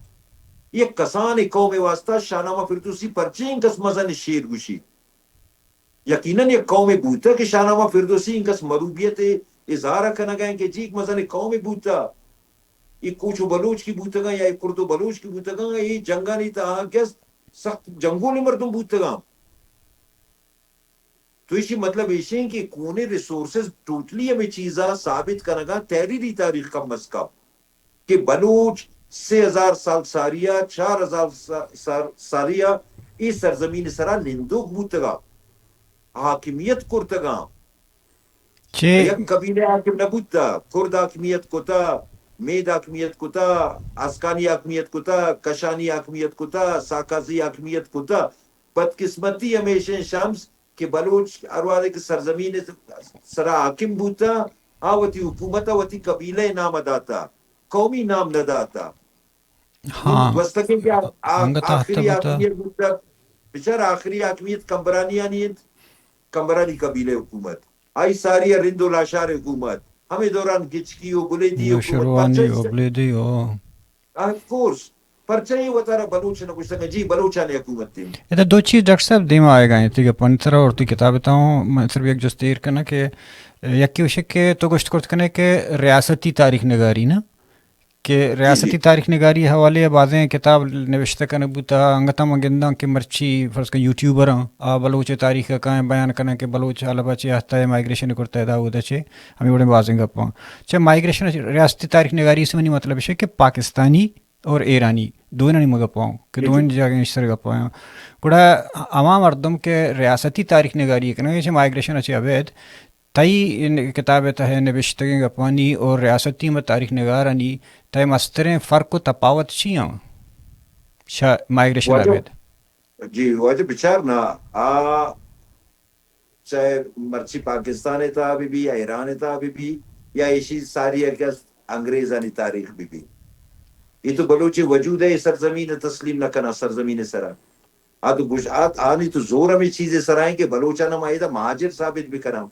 یہ کسان قوم واسطہ شاہنامہ فردوسی پرچین کس مزن شیر گوشی یقیناً یہ قوم بوتا کہ شاہنامہ فردوسی کس مروبیت اظہار کرنا گئے کہ جی مزن قوم بوتا یہ کوچو بلوچ کی بوتگا یا کردو بلوچ کی بوتگا یہ جنگا نہیں تا کیا سخت جنگوں نے مردم بوتگا تو اسی مطلب ایسے ہیں کہ کونے ریسورسز ٹوٹلی ہمیں چیزا ثابت کرنا تحریری تاریخ کم از کم کہ بلوچ 3000 سال ساریہ 4000 ساریہ اس سرزمین سرا لندوک بوتگا حاکمیت کرتگا یک قبیلے حاکم نبوتا کرد حاکمیت کتا مید حاکمیت کتا اسکانی حاکمیت کتا کشانی حاکمیت کتا ساکازی حاکمیت کتا بدقسمتی ہمیشہ شمس کہ بلوچ اروارے کے سرزمین سرا حاکم بوتا آوتی حکومت آوتی قبیلہ نام اداتا قومی نام نداتا وستقی کہ آخری حاکمیت بوتا بچار آخری حاکمیت کمبرانی آنیت کمبرانی قبیلہ حکومت آئی ساری رندو لاشار حکومت ہمیں دوران گچکیو بلیدی حکومت آف کورس پرچائی وطارہ بلوچ نہ کچھ سکتا جی بلوچانی حکومت تھی یہ دو چیز ڈاکٹر صاحب دیما آئے گا یہ پانی طرح اور تی کتابتا ہوں میں صرف ایک جستیر کرنا کہ یکی وشک کے تو گشت کرت کرنے کہ ریاستی تاریخ نگاری نا کہ جی ریاستی تاریخ نگاری حوالے بازیں کتاب نوشتہ کا نبوتا انگتا مگندہ کے مرچی فرض کا یوٹیوبر ہیں بلوچ تاریخ کا بیان کرنا کہ بلوچ حلبہ چے آتا ہے مائگریشن کرتا ہے داود چے ہمیں بڑے بازیں گپاں چاہے مائگریشن ریاستی تاریخ نگاری سے منی مطلب ہے کہ پاکستانی اور ایرانی دونوں نہیں مگپاؤں کہ جی دونوں جگہ اس طرح گپاؤں گوڑا عوام مردم کے ریاستی تاریخ نگاری کرنا یہ مائگریشن اچھے ابید تئی کتاب تہ نوشتگیں گپانی اور ریاستی میں تاریخ نگارانی تہ مستریں فرق و تفاوت چیاں مائگریشن واجب ابید جی واجب بچار نا چاہے مرچی پاکستان تھا ابھی بھی یا ایران تھا ابھی بھی یا اسی ساری ہے کہ انگریزانی تاریخ بھی یہ تو بلوچی وجود ہے سرزمین تسلیم نہ کرنا سرزمین سرا تو گجرات آنی تو زور ہمیں چیزیں سرائیں کہ بلوچا نہ ماہی مہاجر ثابت بھی کرا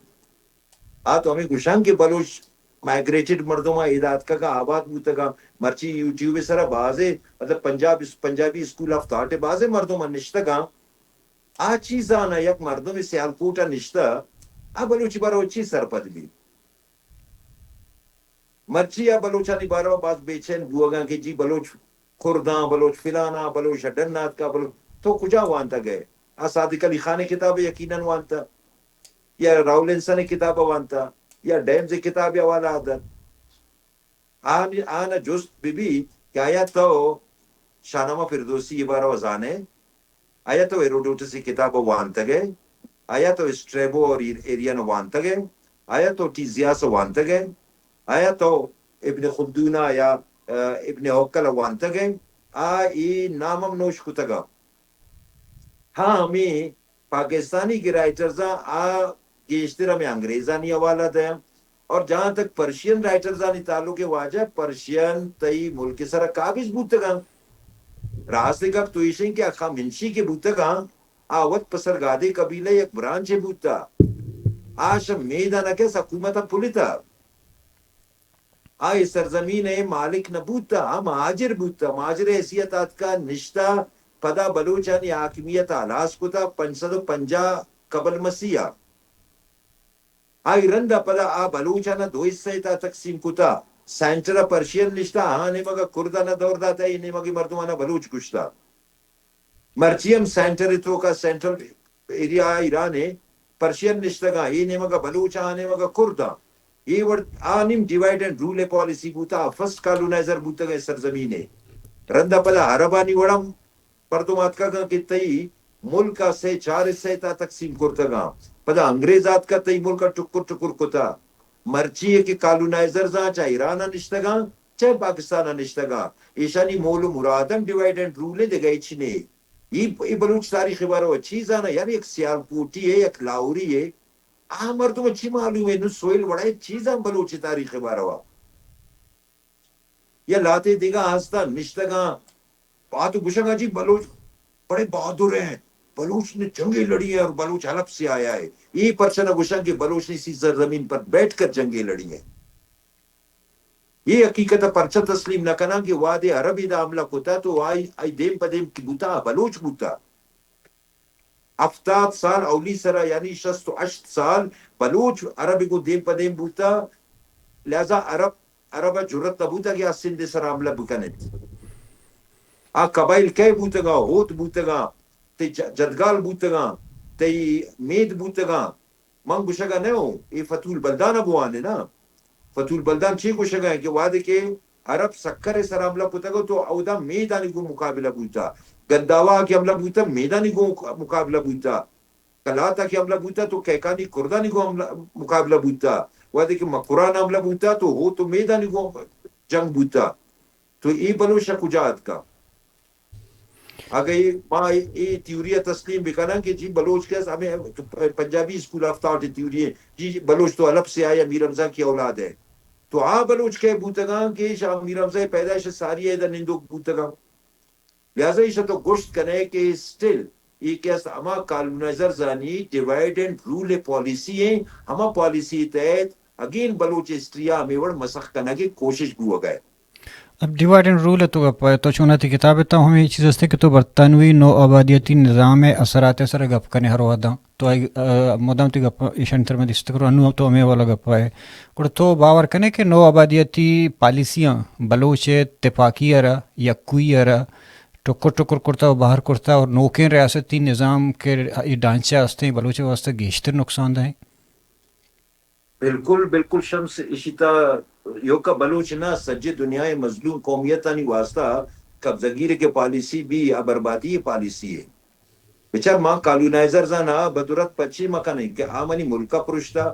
تو ہمیں گشان کے بلوچ مائگریٹڈ مردوں میں ایداد کا آباد بوتا کا مرچی یوٹیوب سرا بازے مطلب پنجابی اسکول آف تھاٹ بازے مردوں میں نشتہ کا چیز آنا یک مردوں میں سیالکوٹا نشتہ بلوچی بلوچی سرپد بھی مرچی یا بلوچانی بارہ باز بیچین بوگا کہ جی بلوچ کرداں بلوچ فلانا بلوچ ڈنات کا بلوچ تو کجا وانتا گئے صادق علی خان کتاب یقیناً وانتا یا راول انسان کتاب وانتا یا ڈیم سے کتاب والا آدھر آنا جست بی کہ آیا تو شاہنامہ فردوسی یہ بارہ وزانے آیا تو ایروڈوٹس کی کتاب وانتا گئے آیا تو اسٹریبو اور ایرین وانتا گئے آیا تو ٹیزیاس وانتا گئے آیا تو ابن خلدونہ یا ابن عقل وانتا گئے ای نامم نوش کتگا ہمیں پاکستانی کی رائٹرز گیشتر ہمیں انگریزانی حوالہ دیں اور جہاں تک پرشین رائٹرزانی تعلق واجہ پرشین تئی ملک سرا قابض بوتگا راستے کب تویشن کے اخا منشی کے بوتگا آوت پسر گادے قبیلہ یک برانچ بوتا میدانہ کے حکومت پولیتا سرزمین مالک نہ بوتا مہاجر بوتا مہاجر حیثیت کا نشتہ پدا بلوچانی حاکمیت آلاس کتا 550 قبل مسیح رندا پدا بلوچانا دو حصے تا تقسیم کتا سینٹر پرشین نشتہ نے مگا کردہ نہ دور داتا ہے انہیں مگی مردمانہ بلوچ کشتا مرچیم سینٹر تو کا سینٹرل ایریا ایران ہے پرشین نشتہ گا انہیں مگا بلوچا آنے مگا کردہ یہ ورد آنیم ڈیوائیڈ اینڈ رول پالیسی بوتا فرسٹ کالونائزر بوتا گئے سرزمین ہے رندا پدا عربانی وڑم پردومات کا کہ تئی ملک کا سے 4 حصے تا تقسیم کرتا گا پدا انگریزات کا تئی ملک کا ٹکر ٹکر کتا مرچی ہے کہ کالونائزر زاں چاہے ایران نشتہ گا چاہے پاکستان نشتہ گا ایشانی مول و مرادم ڈیوائیڈ اینڈ رول دے گئی چھنے یہ بلوچ تاریخ بارو اچھی زانا یار ایک سیالکوٹی ہے ایک لاہوری ہے مردم اچھی معلوم ہے نو سوئل بڑا ہے چیزاں بلوچ تاریخ بارو یا لاتے دیگا آستا نشتہ گا بات گشنگا جی بلوچ بڑے بہادر ہیں بلوچ نے جنگیں لڑی ہیں اور بلوچ حلب سے آیا ہے یہ پرچنہ گشنگ کہ بلوچ نے اسی زمین پر بیٹھ کر جنگیں لڑی ہیں یہ حقیقت پرچہ تسلیم نہ کرنا کہ وعد عربی دا عملہ کتا تو آئی دیم پدیم کی بوتا بلوچ بوتا 70 سال اولی سرا یعنی 68 سال بلوچ عربی کو دیم پدیم بوتا لہذا عرب جرت نبوتا کہ سندھ سرا عملہ بکنت قبائل کئی بوتگا ہوت بوتگا تی جدگال بوتگا تی مید بوتگا من گوشگا نہیں یہ فتول بلدان ابوانے نا فتول بلدان چی گوشگا ہے کہ وعدے کے عرب سکر سر عملہ بوتگا تو اودا میدانی کو مقابلہ بوتا گنداوا کی عملہ بوتا میدانی کو مقابلہ بوتا کلاتا کی عملہ بوتا تو کیکانی کردانی کو مقابلہ بوتا وعدے کہ مقران عملہ بوتا تو ہو تو میدانی کو جنگ بوتا تو ای بلوشہ کجات کا اگر یہ تیوریہ تسلیم بکنا کہ جی بلوچ کے ہمیں پنجابی اسکول آف تھاٹ تیوری ہے جی بلوچ تو علب سے آیا میر حمزہ کی اولاد ہے تو بلوچ کے بوتگا کہ میر حمزہ پیدائش ساری ہے نندو بوتگا لہذا یہ تو گوشت کرنے کہ سٹل یہ کیسا ہما کالونائزر زانی ڈیوائیڈ اینڈ رول پالیسی ہیں ہما پالیسی تحت اگین بلوچ ہسٹریہ میں وڑ مسخ کرنے کی کوشش بھی ہو گئے اب ڈیوائڈ اینڈ رول ہے تو چونا تھی کتاب تا ہمیں یہ چیز ہستے کہ تو برطانوی نو آبادیتی نظام اثرات سر گپ کنے ہر ودا تو مدام تی گپ ایشان تر میں دست کرو انو تو ہمیں والا گپ ہے کڑ تو باور کنے کہ نو آبادیتی پالیسیاں بلوچ اتفاقی ارا یا کوئی ارا ٹکر ٹکر کرتا اور باہر کرتا اور نوکیں ریاستی نظام کے یہ ڈھانچے ہستے بلوچ واسطے گیشتر نقصان دہیں. بالکل بالکل شمس اشیتا یوکا بلوچ نا سجی دنیا مظلوم قومیتانی واسطہ قبضگیر کے پالیسی بھی بربادی پالیسی ہے بچار ماں کالونائزر زانا بدورت پچی مکانی کہ آمنی ملکا پرشتا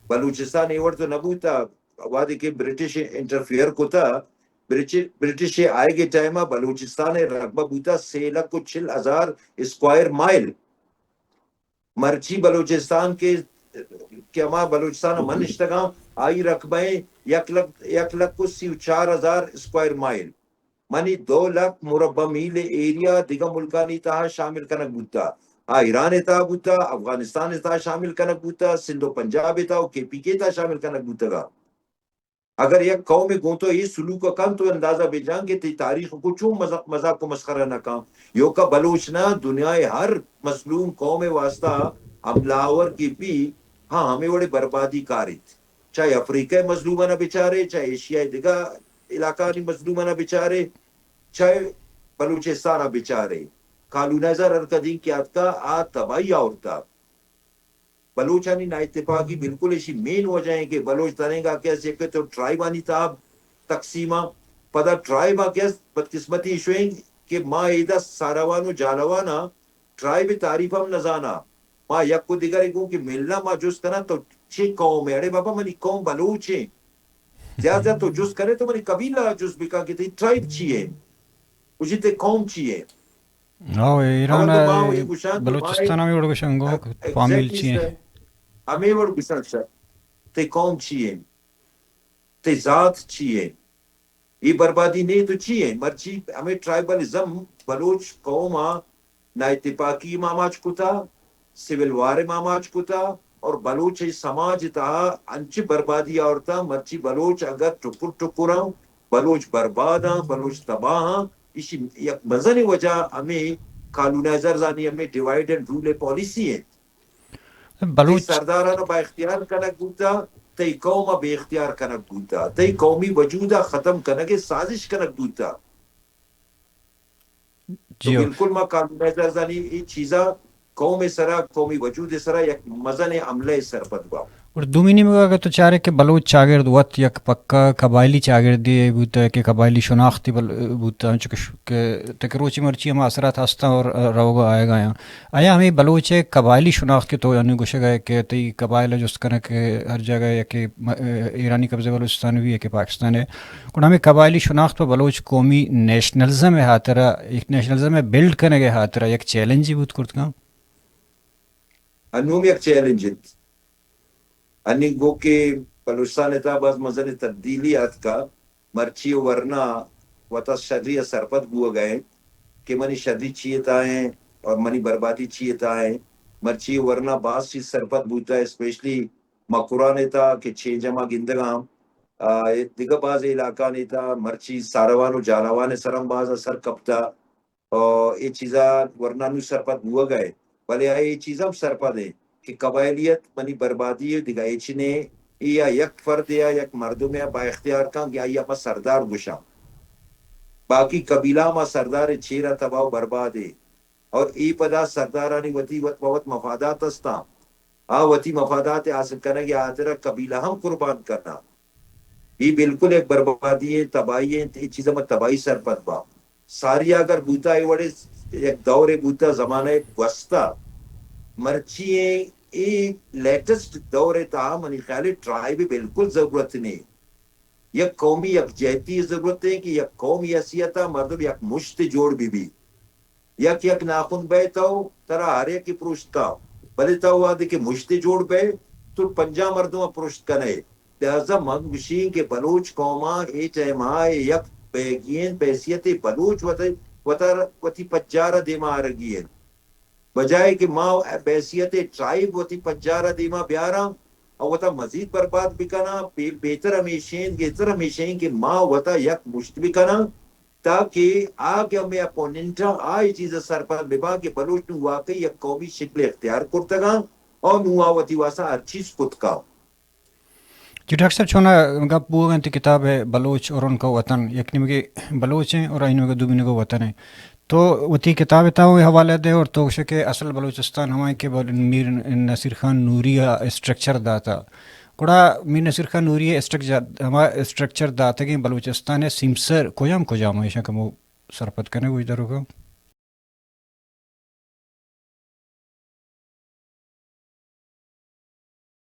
بلوچستان ایور تو نبوتا وادی کے برٹش انٹرفیئر کو تا برٹش آئے گے ٹائمہ بلوچستان رقبہ بوتا 6,40,000 اسکوائر مائل مرچی بلوچستان کے کہ ہمارا بلوچستان منشتگاں آئی رقبہیں 1,34,000 اسکوائر مائل منی 2 لاکھ مربع میل ایریا دیگا ملکانی تہا شامل کنک بوتا ایران تا بوتا افغانستان تا شامل کنک بوتا سندھ و پنجاب تا کے پی کے تا شامل کنک بوتا گا اگر یک قوم گون تو یہ سلوک کم تو اندازہ بے جان کہ تی تاریخ کو چون مذاق کو مسخرہ نہ کام یو کا بلوچنا دنیا ہر مظلوم قوم واسطہ حملاور کی بھی ہاں ہمیں بڑے بربادی کاری چاہے افریقہ مظلومہ نہ بیچارے چاہے ایشیائی دیگا علاقہ مظلومہ نہ بیچارے چاہے بلوچستان بیچارے کالونائزر ارکدین کی آتکا آ تباہی آورتا بلوچانی نا اتفاقی بالکل ایسی مین ہو جائیں کہ بلوچ تنیں گا کیسے کہ تو ٹرائبانی تاب تقسیمہ پدا ٹرائبہ کیس بدقسمتی ایشوئیں کہ ما ایدہ ساروانو جالوانا ٹرائب تعریف ہم نزانا ما یک کو دیگر ایکوں کہ ملنا ما جس کنا تو چھ قوم ہے اڑے بابا منی قوم بلوچ ہیں زیادہ تو جس کرے تو منی قبیلہ جس بکا کہ تی ٹرائب چیئے اسی تے قوم چیئے ایران اول تو ماں ہوئی گوشان تو ماں بلوچستان میں اڑ گشنگو فامیل ایگزیکٹلی چیئے سر ہمیں وڑ گسل سر تے قوم چیئے تے ذات چیئے یہ بربادی نہیں تو چیئے مرچی ہمیں ٹرائبلزم بلوچ قوما نا اتفاقی ماماچ کتا سول وار ماماچ کتا اور بلوچ سماج تا انچ بربادی آورتا مرچی بلوچ اگر ٹکر ٹکراں بلوچ برباداں بلوچ تباہاں اسی یک مزنی وجہ ہمیں کالونائزر زانی ہمیں ڈیوائیڈ اینڈ رول پالیسی ہے تی بلوچ سردارانو با اختیار کنک بوتا تی قوم بے اختیار کنک بوتا تی قومی وجودہ ختم کنک سازش کنک بوتا تو جیو بالکل ما کالونائزر زانی یہ چیزا قوم سرا قومی وجود سرا یک مزن عملے سرپد با اور دومینی میں اگر تو چاہ رہے کہ بلوچ چاگرد وقت یک پکا قبائلی چاگردی بوتا ہے کہ قبائلی شناختی بوتا ہے چونکہ تکروچی مرچی ہم اثرات ہستا اور روگا آئے گا یہاں آیا ہمیں بلوچ قبائلی شناخت کے تو یعنی گوشے گئے کہ تی قبائل جس کرنا کہ ہر جگہ یا کہ ایرانی قبضے بلوچستان بھی ہے کہ پاکستان ہے اور ہمیں قبائلی شناخت پر بلوچ قومی نیشنلزم ہے ہاترا ایک نیشنلزم ہے بلڈ کرنے گئے ہاترا ایک چیلنج ہی بوت کرتا ہوں انوم یک چیلنجت انی گو کہ بلوچستان تا بعض مزن تبدیلیات کا مرچی ورنہ وطا شرری سرپد بو گئے کہ منی شرری چیتا ہیں اور منی بربادی چیتا ہیں مرچی ورنہ بعض چیز سرپد بوتا ہے اسپیشلی مقرآن تا کہ 6 جمع گندگاں دیگا بعض علاقہ نیتا مرچی ساروانو جالاوان سرم بعض اثر کپتا اور یہ چیزا ورنہ نو سرپد بو گئے بلے یہ چیزا سرپد ہے کہ قبائلیت منی بربادی ہے دیگا ایچنے یا یک فرد یا یک مردم یا با اختیار کان یا یا سردار گشا باقی قبیلہ ما سردار چیرہ تباہ و برباد ہے اور ای پدا سردارانی وطی وقت مفادات استا وطی مفادات حاصل کرنے کی آترہ قبیلہ ہم قربان کرنا یہ بالکل ایک بربادی ہے تباہی ہے یہ چیزیں میں تباہی سرپد با ساری اگر بوتا ہے وڑے ایک دور بوتا زمانہ وسطا مرچی یہ لیٹسٹ دور تا منی خیال ٹرائب بالکل ضرورت نہیں یک قومی یک جہتی ضرورت ہے کہ یک قومی حیثیتا مردم یک مشت جوڑ بھی یک ناخن بیتا ہو ترا ہر ایک کی پروشتا بلے تا ہوا دے کہ مشت جوڑ بے تو 50 مردوں پروشت کنے لہذا مغشین کے بلوچ قوما اے چہما یک بیگین بحثیت بلوچ وطی 50 دیما آرگین بجائے کہ ماں بحثیت ٹرائب وطی 50 دیما بیارا اور وتا مزید برباد بکنا بہتر ہمیشین گہتر ہمیشین کہ ماں وتا یک مشت بکنا تاکہ آگے ہمیں اپوننٹا آئی چیز سرپد ببا کہ بلوچ نو واقعی یک قومی شکل اختیار کرتگا اور نو آوتی واسا ہر چیز کتکا. جی ڈاکٹر صاحب چھونا گپ وہ انت کتاب ہے بلوچ اور ان کا وطن یک نمگے بلوچ ہیں اور اینو دوبی نگو وطن ہے تو وتی کتاب تاؤ حوالہ دے اور تو کہ اصل بلوچستان ہمائیں کہ میر نصیر خان نوریہ اسٹرکچر داتا گڑا میر نصیر خان نوریہ اسٹرکچر داتا کہ بلوچستان ہے سمسر کوجام کوجام ہمیشہ کمو سرپت کرنے وہ ادھر ہوگا.